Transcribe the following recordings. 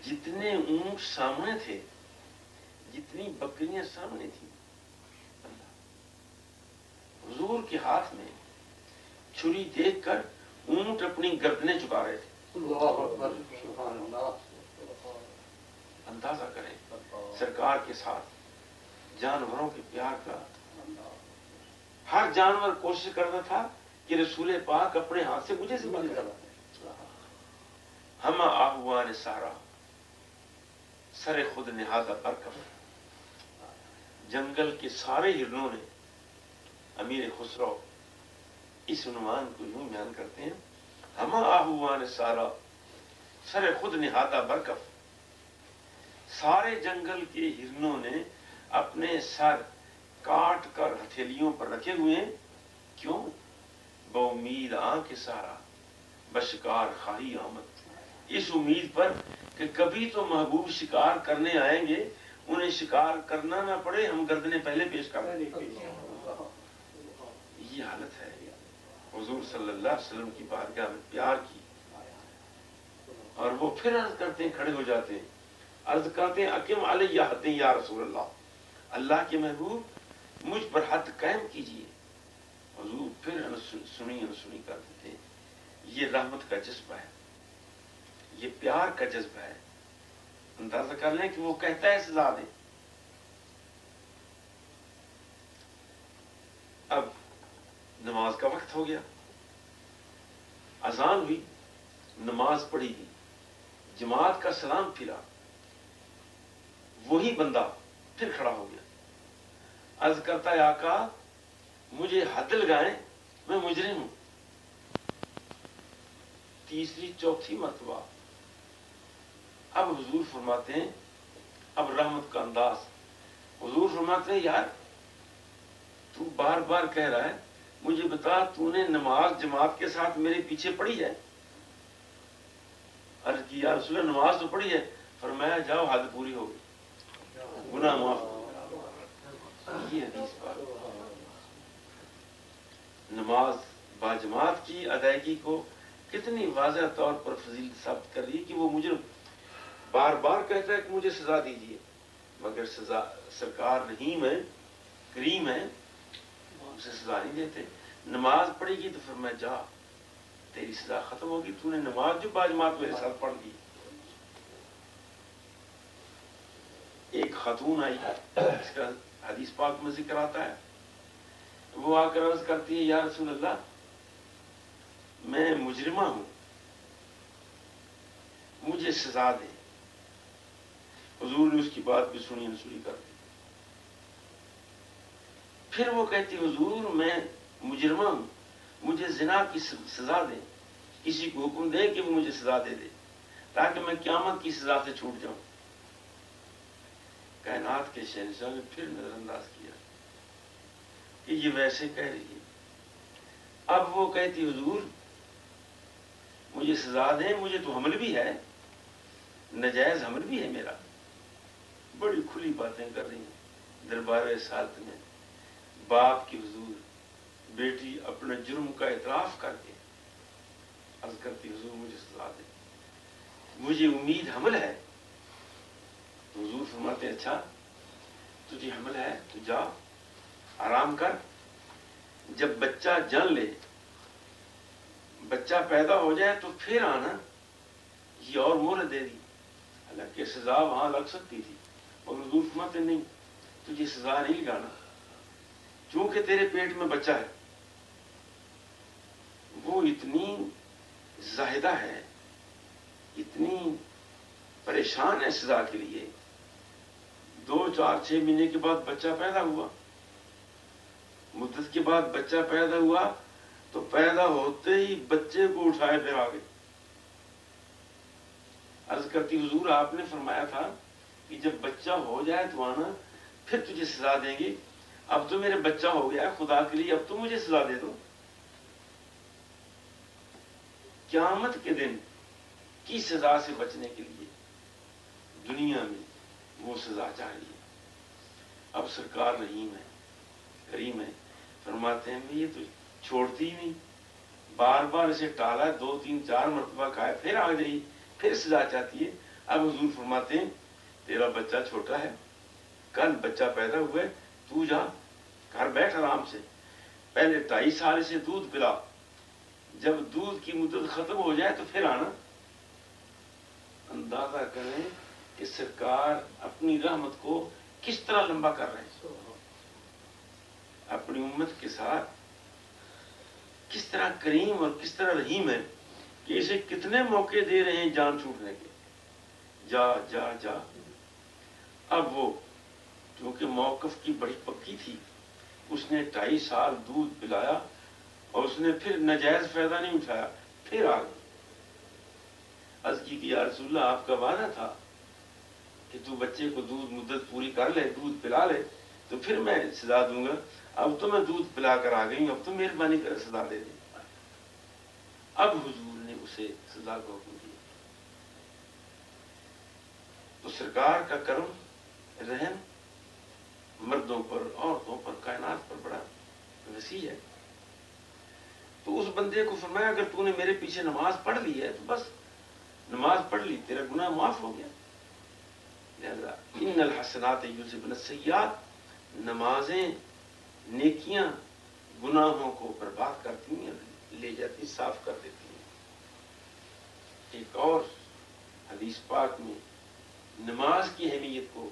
جتنے اونٹ سامنے تھے، جتنی بکریاں سامنے تھیں، حضور کے ہاتھ میں چھری دیکھ کر اونٹ اپنی گردنیں چکا رہے تھے۔ اندازہ کریں سرکار کے ساتھ جانوروں کے پیار کا۔ ہر جانور کوشش کرتا تھا کہ رسول پاک اپنے ہاتھ سے مجھے ذبح کریں۔ ہم آہوان سارا سر خود نہادہ برکف، جنگل کے سارے ہرنوں نے، امیر خسرو اس عنوان کو یوں بیان کرتے ہیں، ہم آہوان سارا سر خود نہادہ برکف، سارے جنگل کے ہرنوں نے اپنے سر کاٹ کر ہتھیلیوں پر رکھے ہوئے ہیں۔ کیوں؟ بامید آنکھ سارا بشکار خواہی آمد، اس امید پر کہ کبھی تو محبوب شکار کرنے آئیں گے، انہیں شکار کرنا نہ پڑے، ہم گردنیں پہلے پیش کر دیں۔ یہ حالت ہے حضور صلی اللہ علیہ وسلم کی بارگاہ میں پیار کی۔ اور وہ پھر عرض کرتے ہیں، کھڑے ہو جاتے ہیں، عرض کرتے ہیں اقم علیہ حد یا رسول اللہ، اللہ کے محبوب مجھ پر حد قائم کیجیے۔ حضور پھر انسنی کر دیتے ہیں۔ یہ رحمت کا جذبہ ہے، یہ پیار کا جذبہ ہے۔ اندازہ کر لیں کہ وہ کہتا ہے سزا دیں۔ اب نماز کا وقت ہو گیا، اذان ہوئی، نماز پڑھی گئی، جماعت کا سلام پھرا، وہی بندہ پھر کھڑا ہو گیا، عرض کرتا ہے آقا مجھے حد لگائیں، میں مجرم ہوں۔ تیسری چوتھی مرتبہ اب حضور فرماتے ہیں، اب رحمت کا انداز، حضور فرماتے ہیں یار تو بار بار کہہ رہا ہے، مجھے بتا تو نے نماز جماعت کے ساتھ میرے پیچھے پڑھی ہے؟ عرض کی یا رسول اللہ نماز تو پڑھی ہے۔ فرمایا جاؤ حد پوری ہو گئی، گناہ معاف ہو گیا۔ یہ حدیث پاک نماز باجماعت کی ادائیگی کو کتنی واضح طور پر فضیلت ثابت کر رہی ہے کہ وہ مجرم بار بار کہتا ہے کہ مجھے سزا دیجیے، مگر سزا سرکار رحیم ہے، کریم ہے، اسے سزا نہیں دیتے۔ نماز پڑھے گی تو فرمایا جا تیری سزا ختم ہوگی، تو نے نماز جو باجماعت میرے ساتھ پڑھ دی۔ ایک خاتون آئی، اس کا حدیث پاک میں ذکر آتا ہے، وہ آ کر عرض کرتی ہے یا رسول اللہ میں مجرمہ ہوں، مجھے سزا دے۔ حضور نے اس کی بات بھی سنی انسوری کر دی۔ پھر وہ کہتی حضور میں مجرمہ ہوں، مجھے زنا کی سزا دے، کسی کو حکم دے کہ وہ مجھے سزا دے دے تاکہ میں قیامت کی سزا سے چھوٹ جاؤں۔ کائنات کے شہنشاہ نے پھر نظر انداز کیا کہ یہ ویسے کہہ رہی ہے۔ اب وہ کہتی حضور مجھے سزا دیں، مجھے تو حمل بھی ہے، نجائز حمل بھی ہے میرا۔ بڑی کھلی باتیں کر رہی ہیں دربار رسالت میں۔ باپ کی حضور بیٹی اپنے جرم کا اعتراف کر کے عرض کرتی حضور مجھے سزا دیں، مجھے امید حمل ہے۔ حضور فرماتے اچھا تجھے حمل ہے تو جا آرام کر، جب بچہ جن لے، بچہ پیدا ہو جائے تو پھر آنا۔ یہ اور مہلت دے دی، حالانکہ سزا وہاں لگ سکتی تھی، مگر حضور فرماتے نہیں تجھے سزا نہیں لگانا، چونکہ تیرے پیٹ میں بچہ ہے۔ وہ اتنی زاہدہ ہے، اتنی پریشان ہے سزا کے لیے۔ 2 4 6 مہینے کے بعد بچہ پیدا ہوا، مدت کے بعد بچہ پیدا ہوا تو پیدا ہوتے ہی بچے کو اٹھائے پھر آگے۔ عرض کرتی حضور آپ نے فرمایا تھا کہ جب بچہ ہو جائے تو آنا، پھر تجھے سزا دیں گے، اب تو میرے بچہ ہو گیا، خدا کے لیے اب تو مجھے سزا دے دو۔ قیامت کے دن کی سزا سے بچنے کے لیے دنیا میں وہ سزا چاہیے۔ اب سرکار رحیم ہے، کریم ہے، فرماتے ہیں یہ تو چھوڑتی ہی نہیں، بار بار اسے ٹالا، 2 3 4 مرتبہ کہا، پھر آ گئی، پھر سزا چاہتی ہے۔ اب حضور فرماتے ہیں تیرا بچہ چھوٹا ہے، کل بچہ پیدا ہوا ہے، تو جا گھر بیٹھ آرام سے، پہلے 2.5 سال سے دودھ پلا، جب دودھ کی مدت ختم ہو جائے تو پھر آنا۔ اندازہ کریں کہ سرکار اپنی رحمت کو کس طرح لمبا کر رہے ہیں، اپنی امت کے ساتھ کس طرح کریم اور کس طرح رحیم ہے کہ اسے کتنے موقع دے رہے ہیں جان چھوٹنے کے، جا جا جا۔ اب وہ کیونکہ موقف کی بڑی پکی تھی، اس نے 2.5 سال دودھ پلایا اور اس نے پھر ناجائز فائدہ نہیں اٹھایا، پھر آ گئی۔ عرض کی کہ یا رسول اللہ آپ کا وعدہ تھا کہ تو بچے کو دودھ مدت پوری کر لے، دودھ پلا لے تو پھر میں سزا دوں گا، اب تو میں دودھ پلا کر آ گئی ہوں، اب تو مہربانی کر سزا دے دیں۔ اب حضور نے اسے سزا کا حکم دیا۔ تو سرکار کا کرم رحم مردوں پر، عورتوں پر، کائنات پر بڑا وسیع ہے۔ تو اس بندے کو فرمایا اگر تو نے میرے پیچھے نماز پڑھ لی ہے تو بس نماز پڑھ لی، تیرا گناہ معاف ہو گیا۔ لہذا ان الحسنات یذہبن السیئات، نمازیں نیکیاں گناہوں کو برباد کرتی ہیں، لے جاتی، صاف کر دیتی ہیں۔ ایک اور حدیث پاک میں نماز کی اہمیت کو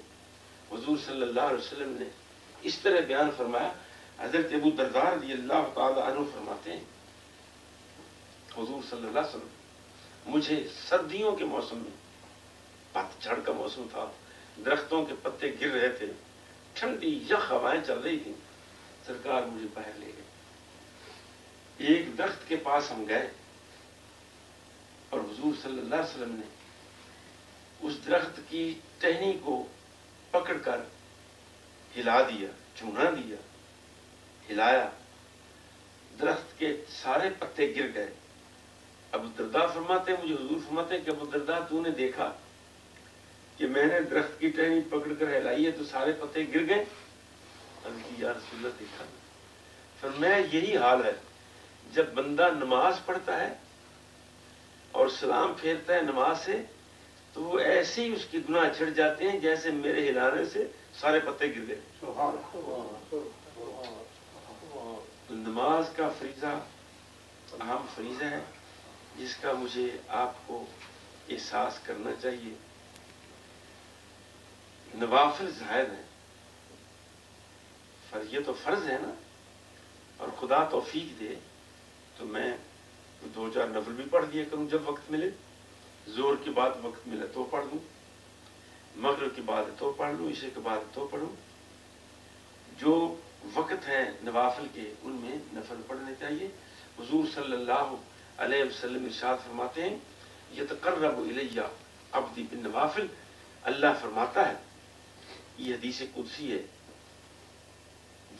حضور صلی اللہ علیہ وسلم نے اس طرح بیان فرمایا۔ حضرت ابو درداء رضی اللہ تعالی عنہ فرماتے ہیں حضور صلی اللہ علیہ وسلم مجھے سردیوں کے موسم میں، پتجھڑ کا موسم تھا، درختوں کے پتے گر رہے تھے، ٹھنڈی یخ ہوائیں چل رہی تھیں، سرکار مجھے باہر لے گئے۔ ایک درخت کے پاس ہم گئے اور حضور صلی اللہ علیہ وسلم نے اس درخت کی ٹہنی کو پکڑ کر ہلا دیا، چونا دیا، ہلایا، درخت کے سارے پتے گر گئے۔ ابو درداء فرماتے ہیں، مجھے حضور فرماتے ہیں کہ ابو درداء تو نے دیکھا کہ میں نے درخت کی ٹہنی پکڑ کر ہلائی ہے تو سارے پتے گر گئے؟ یا رسول اللہ دیکھا۔ فرمایا یہی حال ہے جب بندہ نماز پڑھتا ہے اور سلام پھیرتا ہے نماز سے تو وہ ایسے ہی اس کے گناہ چھڑ جاتے ہیں جیسے میرے ہلانے سے سارے پتے گر گئے۔ تو نماز کا فریضہ اہم فریضہ ہے جس کا مجھے آپ کو احساس کرنا چاہیے۔ نوافل زائد ہیں، یہ تو فرض ہے نا، اور خدا توفیق دے تو میں 2-4 نفل بھی پڑھ دیا کروں جب وقت ملے، زور کے بعد وقت ملے تو پڑھ لوں، مغرب کے بعد تو پڑھ لوں، عشاء کے بعد تو پڑھوں۔ جو وقت ہیں نوافل کے ان میں نفل پڑھنے چاہیے۔ حضور صلی اللہ علیہ وسلم ارشاد فرماتے ہیں یتقرب الی عبدی بالنوافل، اللہ فرماتا ہے، یہ حدیث قدسی ہے،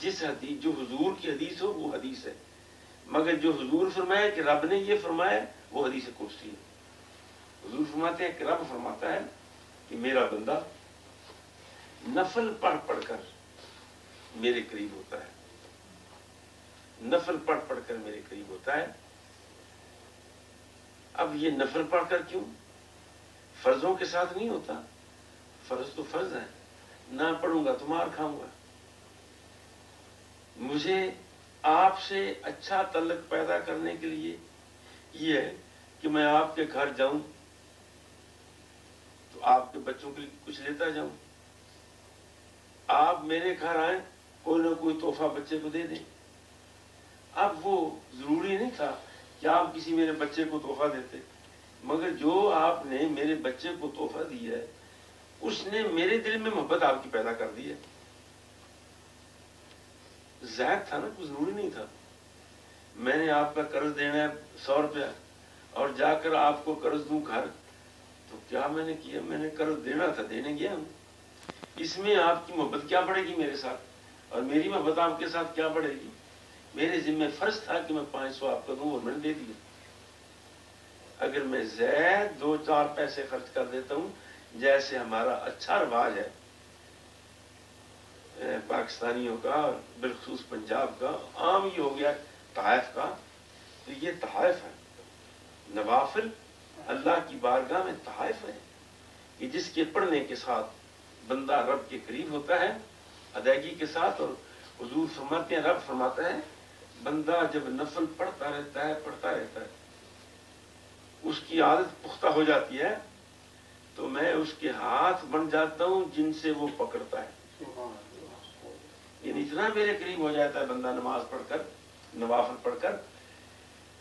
جس حدیث جو حضور کی حدیث ہو وہ حدیث ہے، مگر جو حضور فرمایا کہ رب نے یہ فرمایا وہ حدیث قدسی ہے۔ حضور فرماتے ہیں کہ رب فرماتا ہے کہ میرا بندہ نفل پڑھ پڑھ کر میرے قریب ہوتا ہے، نفل پڑھ پڑھ کر میرے قریب ہوتا ہے۔ اب یہ نفل پڑھ کر کیوں؟ فرضوں کے ساتھ نہیں ہوتا، فرض تو فرض ہے، نہ پڑھوں گا تو مار کھاؤں گا۔ مجھے آپ سے اچھا تعلق پیدا کرنے کے لیے یہ ہے کہ میں آپ کے گھر جاؤں تو آپ کے بچوں کے لیے کچھ لیتا جاؤں، آپ میرے گھر آئیں کوئی نہ کوئی تحفہ بچے کو دے دیں۔ اب وہ ضروری نہیں تھا کہ آپ کسی میرے بچے کو تحفہ دیتے، مگر جو آپ نے میرے بچے کو تحفہ دیا ہے اس نے میرے دل میں محبت آپ کی پیدا کر دی ہے۔ زائد تھا نا، کوئی ضروری نہیں تھا۔ میں نے آپ کا قرض دینا ہے 100 روپیہ اور جا کر آپ کو قرض دوں گھر، تو کیا میں نے کیا؟ میں نے قرض دینا تھا، دینے گیا ہوں۔ اس میں آپ کی محبت کیا بڑھے گی میرے ساتھ، اور میری محبت آپ کے ساتھ کیا بڑھے گی؟ میرے ذمہ فرض تھا کہ میں 500 آپ کو دوں اور میں نے دے دیا۔ اگر میں زائد 2-4 پیسے خرچ کر دیتا ہوں جیسے ہمارا اچھا رواج ہے پاکستانیوں کا، بالخصوص پنجاب کا، عام یہ ہو گیا تحائف کا، تو یہ تحائف ہے۔ نوافل اللہ کی بارگاہ میں تحائف ہے، کہ جس کے پڑھنے کے ساتھ بندہ رب کے قریب ہوتا ہے ادائیگی کے ساتھ. اور حضور فرماتے ہیں، رب فرماتا ہے بندہ جب نفل پڑھتا رہتا ہے اس کی عادت پختہ ہو جاتی ہے تو میں اس کے ہاتھ بن جاتا ہوں جن سے وہ پکڑتا ہے. یعنی اتنا میرے قریب ہو جاتا ہے بندہ نماز پڑھ کر، نوافل پڑھ کر.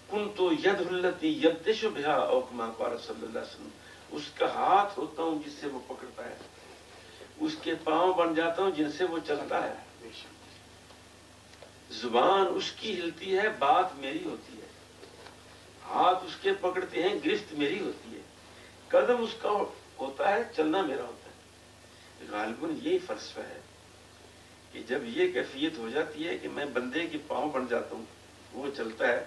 کنت ید التی یبطش بہا او کما قال صلی اللہ علیہ وسلم، اس کا ہاتھ ہوتا ہوں جس سے وہ پکڑتا ہے، اس کے پاؤں بن جاتا ہوں جن سے وہ چلتا ہے. زبان اس کی ہلتی ہے، بات میری ہوتی ہے، ہاتھ اس کے پکڑتے ہیں، گرفت میری ہوتی ہے، قدم اس کا ہوتا ہے، چلنا میرا ہوتا ہے. غالباً یہی فلسفہ ہے کہ جب یہ کیفیت ہو جاتی ہے کہ میں بندے کے پاؤں بن جاتا ہوں، وہ چلتا ہے،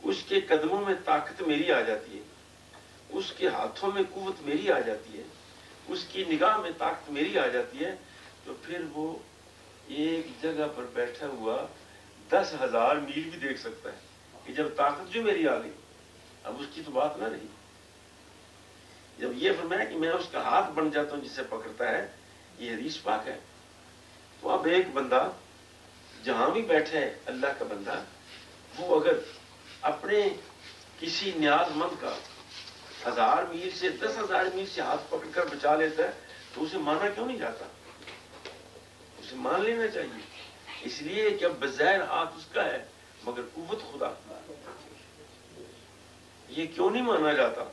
اس کے قدموں میں طاقت میری آ جاتی ہے، اس کے ہاتھوں میں قوت میری آ جاتی ہے، اس کی نگاہ میں طاقت میری آ جاتی ہے، تو پھر وہ ایک جگہ پر بیٹھا ہوا 10,000 میل بھی دیکھ سکتا ہے کہ جب طاقت جو میری آ گئی اب اس کی تو بات نہ رہی. جب یہ فرمایا کہ میں اس کا ہاتھ بن جاتا ہوں جسے پکڑتا ہے، یہ حدیث پاک ہے. تو اب ایک بندہ جہاں بھی بیٹھے اللہ کا بندہ، وہ اگر اپنے کسی نیاز مند کا 1000 میل سے 10,000 میل سے ہاتھ پکڑ کر بچا لیتا ہے تو اسے مانا کیوں نہیں جاتا؟ اسے مان لینا چاہیے. اس لیے کہ اب بظاہر ہاتھ اس کا ہے مگر قوت خدا. یہ کیوں نہیں مانا جاتا؟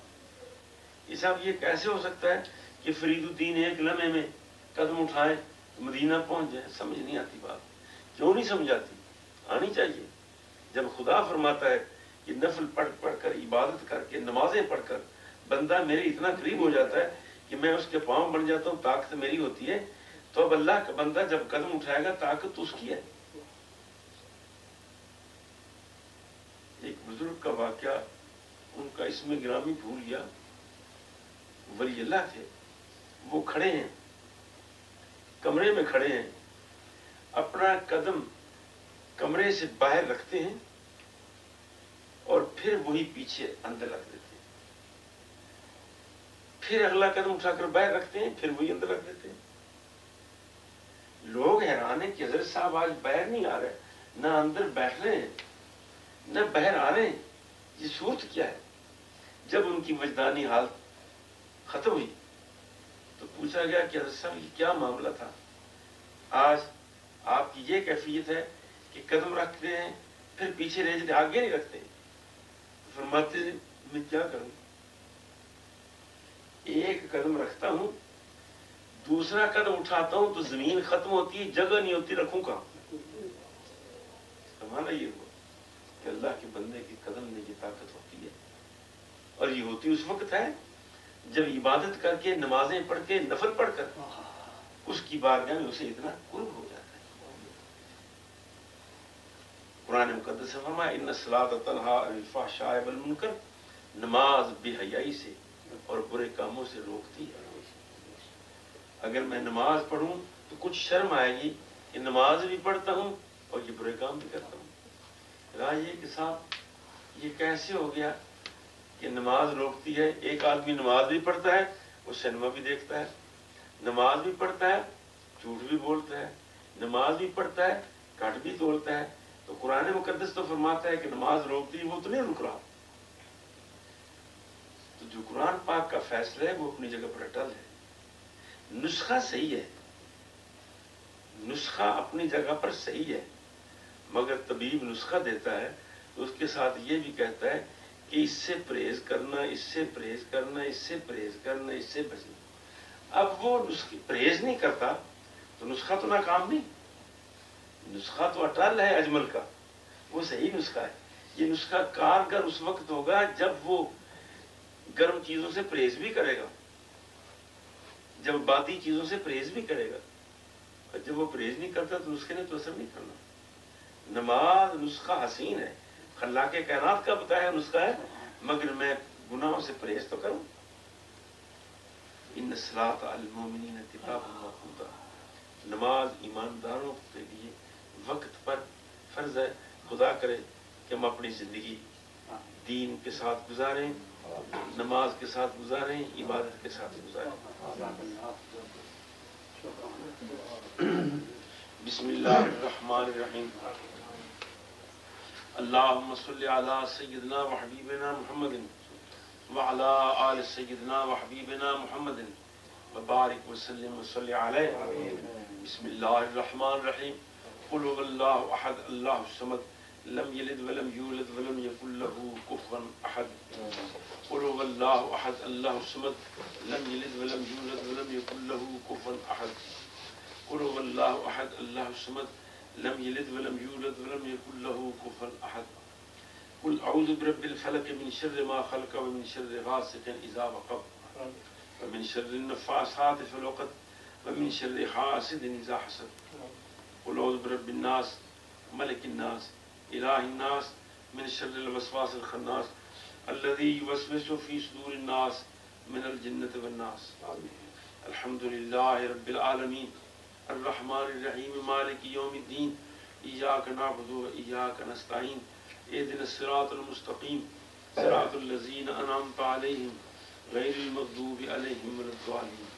یہ صاحب یہ کیسے ہو سکتا ہے کہ فرید الدین ایک لمحے میں قدم اٹھائے مدینہ پہنچ جائے؟ سمجھ نہیں آتی بات. کیوں نہیں سمجھ آتی؟ آنی چاہیے. جب خدا فرماتا ہے کہ نفل پڑھ کر، عبادت کر کے، نمازیں پڑھ کر بندہ میرے اتنا قریب ہو جاتا ہے کہ میں اس کے پاؤں بن جاتا ہوں، طاقت میری ہوتی ہے، تو اب اللہ کا بندہ جب قدم اٹھائے گا طاقت تو اس کی ہے. ایک بزرگ کا واقعہ، ان کا اسم گرامی بھول گیا، ولی اللہ تھے. وہ کھڑے ہیں، کمرے میں کھڑے ہیں، اپنا قدم کمرے سے باہر رکھتے ہیں اور پھر وہی پیچھے اندر رکھ دیتے ہیں، پھر اگلا قدم اٹھا کر باہر رکھتے ہیں، پھر وہی اندر رکھ دیتے ہیں. لوگ حیران ہیں کہ حضرت صاحب آج باہر نہیں آ رہے، نہ اندر بیٹھ رہے ہیں نہ باہر آ رہے ہیں، یہ صورت کیا ہے؟ جب ان کی وجدانی حالت ختم ہوئی تو پوچھا گیا کہ حضرت صاحب یہ کیا معاملہ تھا؟ آج آپ کی یہ کیفیت ہے کہ قدم رکھتے ہیں پھر پیچھے رہ جاتے، آگے نہیں رکھتے. فرماتے ہیں میں کیا کروں، ایک قدم رکھتا ہوں، دوسرا قدم اٹھاتا ہوں تو زمین ختم ہوتی ہے، جگہ نہیں ہوتی، رکھوں کہاں؟ ہمارا یہ ہوا کہ اللہ کے بندے کے قدم میں یہ طاقت ہوتی ہے، اور یہ ہوتی اس وقت ہے جب عبادت کر کے، نمازیں پڑھ کے، نفل پڑھ کر اس کی بارگاہ میں اسے اتنا قرب ہو جاتا ہے. قرآن مقدس سے فرمایا ان الصلاۃ تنہی عن الفحشاء والمنکر، نماز بے حیائی سے اور برے کاموں سے روکتی ہے. اگر میں نماز پڑھوں تو کچھ شرم آئے گی کہ نماز بھی پڑھتا ہوں اور یہ برے کام بھی کرتا ہوں. یہ کہ صاحب یہ کیسے ہو گیا کہ نماز روکتی ہے؟ ایک آدمی نماز بھی پڑھتا ہے، وہ سنیما بھی دیکھتا ہے، نماز بھی پڑھتا ہے، جھوٹ بھی بولتا ہے، نماز بھی پڑھتا ہے، کٹ بھی توڑتا ہے. تو قرآن مقدس تو فرماتا ہے کہ نماز روکتی ہے، وہ تو نہیں رک رہا. تو جو قرآن پاک کا فیصلہ ہے وہ اپنی جگہ پر اٹل ہے. نسخہ صحیح ہے، نسخہ اپنی جگہ پر صحیح ہے، مگر طبیب نسخہ دیتا ہے تو اس کے ساتھ یہ بھی کہتا ہے کہ اس سے پرہیز کرنا، اس سے پرہیز کرنا، اس سے پرہیز کرنا، اس سے بچنا. اب وہ پرہیز نہیں کرتا تو نسخہ تو ناکام نہیں، نسخہ تو اٹل ہے اجمل کا، وہ صحیح نسخہ ہے. یہ نسخہ کارگر اس وقت ہوگا جب وہ گرم چیزوں سے پرہیز بھی کرے گا، جب باتی چیزوں سے پرہیز بھی کرے گا. اور جب وہ پرہیز نہیں کرتا تو نسخے نے تو اثر نہیں کرنا. نماز نسخہ حسین ہے، خلاق کائنات کا بتایا نسخہ ہے، مگر میں گناہوں سے پرہیز تو کروں. ان الصلاۃ علی المؤمنین کتاب موقوتا، نماز ایمانداروں کے لیے وقت پر فرض ہے. خدا کرے کہ ہم اپنی زندگی دین کے ساتھ گزاریں، نماز کے ساتھ گزاریں، عبادت کے ساتھ گزاریں۔ بسم اللہ الرحمن الرحیم۔ اللہم صلی علی سیدنا و حبیبنا محمد وعلی آل سیدنا و حبیبنا محمد وبارک وسلم وصلی علیہ۔ بسم اللہ الرحمن الرحیم۔ قل هو اللہ احد اللہ الصمد لم یلد ولم یولد ولم یکن له کفوا احد۔ قل هو اللہ احد اللہ الصمد لم یلد ولم یولد ولم یکن له کفوا احد۔ قل هو اللہ احد اللہ الصمد لم یلد ولم یولد ولم یکن له کفوا احد۔ قل اعوذ برب الفلق من شر ما خلق ومن شر غاسق اذا وقب ومن شر النفاثات في العقد ومن شر حاسد اذا حسد۔ قل اعوذ برب الناس ملك الناس إله الناس من شر الوسواس الخناس الذي يوسوس في صدور الناس من الجنة والناس۔ الحمد لله رب العالمين الرحمن الرحيم مالك يوم الدين إياك نعبد وإياك نستعين اهدنا الصراط المستقيم صراط الذين أنعمت عليهم غير المغضوب عليهم ولا الضالين۔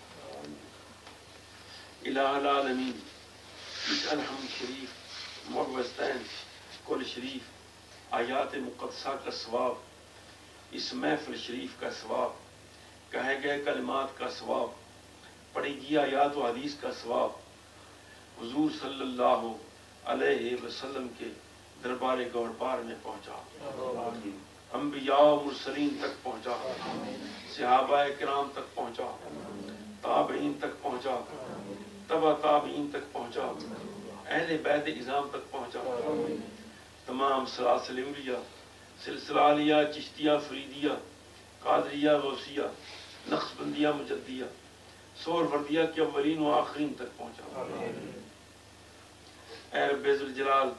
إله العالمين اس الحمد شریف معوذتین کل شریف آیات مقدسہ کا ثواب، اس محفل شریف کا ثواب، کہے گئے کلمات کا ثواب، پڑھی گئی آیات و حدیث کا ثواب حضور صلی اللہ علیہ وسلم کے دربار گوڑ پار میں پہنچا، انبیاء و مرسلین تک پہنچا، صحابہ کرام تک پہنچا، تابعین تک پہنچا، تبع تابعین تک پہنچا، اہل بیت اعظام تک پہنچا، تمام سلاسل اولیاء، سلسلہ عالیہ، چشتیہ، فریدیہ، قادریہ، غوثیہ، نقشبندیہ، مجدیہ، سہروردیہ کے اولین و آخرین تک پہنچا۔ اے رب ذوالجلال،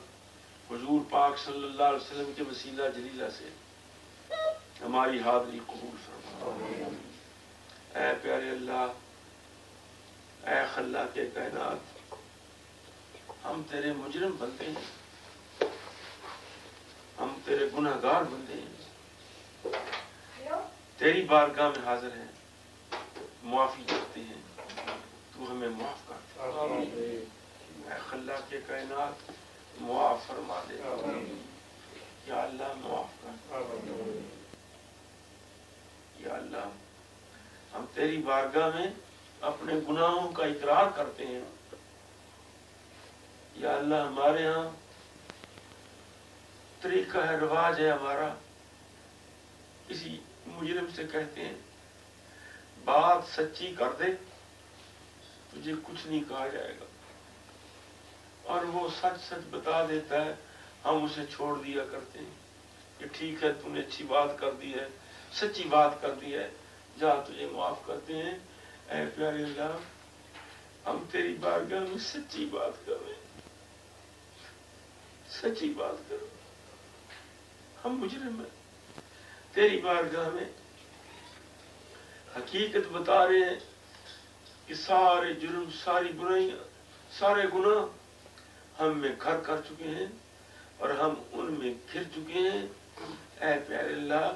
حضور پاک صلی اللہ علیہ وسلم کے وسیلہ جلیلہ سے ہماری حاضری قبول فرما۔ اے پیارے اللہ، اے خلاق کائنات، ہم تیرے مجرم بندے ہیں، ہم تیرے گناہگار بندے ہیں، تیری بارگاہ میں حاضر ہیں، معافی چاہتے ہیں، تو ہمیں معاف کر۔ اے خلاق کائنات، معاف فرما دے، یا اللہ معاف کر، یا اللہ ہم تیری بارگاہ میں اپنے گناہوں کا اقرار کرتے ہیں، یا اللہ ہمارے ہاں طریقہ ہے، رواج ہے ہمارا، کسی مجرم سے کہتے ہیں بات سچی کر دے تجھے کچھ نہیں کہا جائے گا، اور وہ سچ سچ بتا دیتا ہے، ہم اسے چھوڑ دیا کرتے ہیں کہ ٹھیک ہے تو نے اچھی بات کر دی ہے، سچی بات کر دی ہے، جا تجھے معاف کرتے ہیں۔ اے پیارے اللہ، ہم تیری بارگاہ میں سچی بات کر رہے ہیں، سچی بات کرو، ہم مجرم ہیں، تیری بارگاہ میں حقیقت بتا رہے ہیں کہ سارے جرم، ساری برائیاں، سارے گناہ ہم میں گھر کر چکے ہیں اور ہم ان میں گر چکے ہیں۔ اے پیارے اللہ،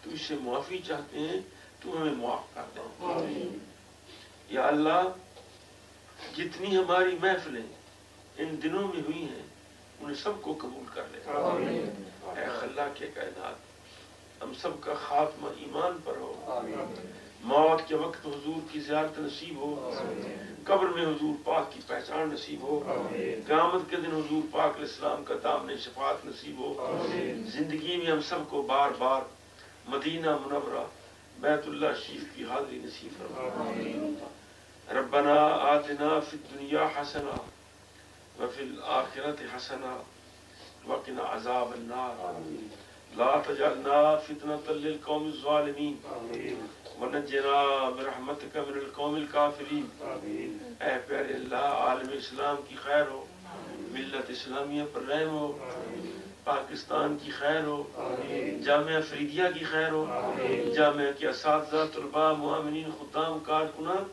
تو اس سے معافی چاہتے ہیں، تو ہمیں معاف کر دے۔ یا اللہ، جتنی ہماری محفلیں ان دنوں میں ہوئی ہیں انہیں سب کو قبول کر لے۔ اے خلاق کائنات، ہم سب کا خاتمہ ایمان پر ہو، موت کے وقت حضور کی زیارت نصیب ہو، قبر میں حضور پاک کی پہچان نصیب ہو، قیامت کے دن حضور پاک علیہ السلام کا دامن شفاعت نصیب ہو، زندگی میں ہم سب کو بار بار مدینہ منورہ بیت اللہ شریف کی حاضری نصیب فرما۔ ربنا آتنا فی الدنیا حسنہ وفی الآخرۃ حسنہ وقنا عذاب النار، لا تجعلنا فتنة للقوم الظالمین ونجنا برحمتک من القوم الکافرین۔ اے پیارے اللہ، عالم اسلام کی خیر ہو، ملت اسلامیہ پر رحم ہو، پاکستان کی خیر ہو، جامعہ فریدیہ کی خیر ہو، جامعہ کے اساتذہ، طلباء، معاونین، خدام، کارکنان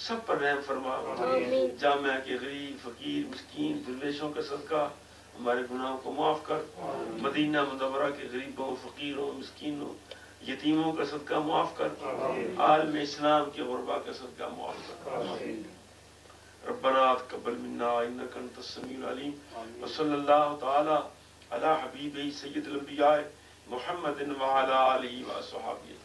سب پر رحم فرما۔ جامعہ کے غریب، فقیر، مسکین، درویشوں کا صدقہ ہمارے گناہوں کو معاف کر، مدینہ منورہ کے غریبوں، فقیروں، مسکینوں، یتیموں کا صدقہ معاف کر، عالم اسلام کے غربا کا صدقہ معاف کر۔ ربنا تقبل منا انك انت السميع العليم، وصلى الله تعالى على حبيبه سيد الانبياء محمد وعلى اله وصحبه